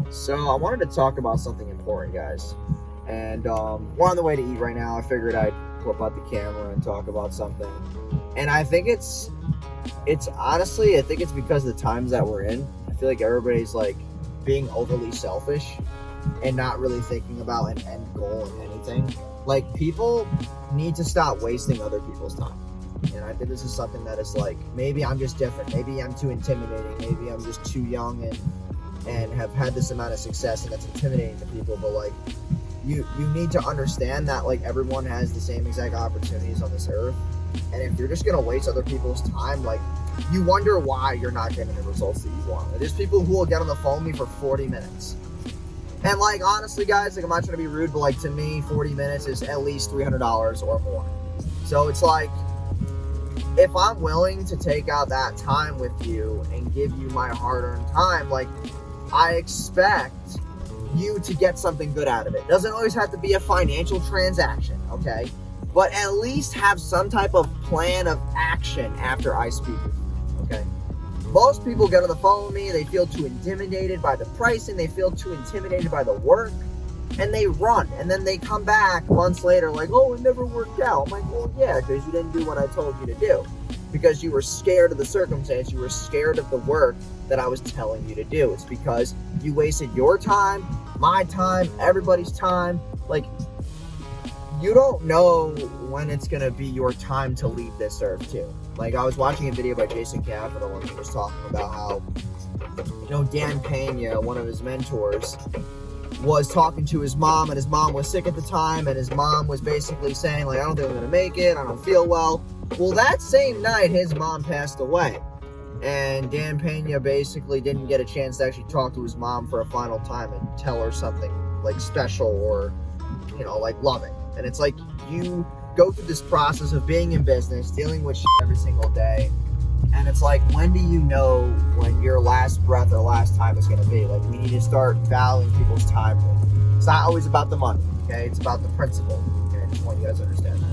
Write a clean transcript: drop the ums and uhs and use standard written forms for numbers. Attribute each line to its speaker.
Speaker 1: So I wanted to talk about something important, guys. And we're on the way to eat right now. I figured I'd whip out the camera and talk about something. And I think it's honestly, I think it's because of the times that we're in. I feel like everybody's like being overly selfish and not really thinking about an end goal in anything. Like people need to stop wasting other people's time. And I think this is something that is like maybe I'm just different. Maybe I'm too intimidating. Maybe I'm just too young and have had this amount of success and that's intimidating to people. But like you need to understand that like everyone has the same exact opportunities on this earth. And if you're just gonna waste other people's time, like you wonder why you're not getting the results that you want. There's people who will get on the phone with me for 40 minutes. And like honestly guys, like I'm not trying to be rude, but like to me 40 minutes is at least $300 or more. So it's like if I'm willing to take out that time with you and give you my hard-earned time, like I expect you to get something good out of it. It doesn't always have to be a financial transaction, okay? But at least have some type of plan of action after I speak with you, okay? Most people get on the phone with me, they feel too intimidated by the pricing, they feel too intimidated by the work, and they run. And then they come back months later like, oh, it never worked out. I'm like, well, yeah, because you didn't do what I told you to do. Because you were scared of the circumstance, you were scared of the work that I was telling you to do. It's because you wasted your time, my time, everybody's time. Like, you don't know when it's going to be your time to leave this earth too. Like, I was watching a video by Jason Capital and he was talking about how, Dan Pena, one of his mentors, was talking to his mom, and his mom was sick at the time, and his mom was basically saying, like, I don't think I'm going to make it, I don't feel well. Well, that same night, his mom passed away. And Dan Pena basically didn't get a chance to actually talk to his mom for a final time and tell her something, like, special or, like, loving. And it's like, you go through this process of being in business, dealing with shit every single day, and it's like, when do you know when your last breath or last time is going to be? Like, we need to start valuing people's time. It's not always about the money, okay? It's about the principle, okay? I just want you guys to understand that.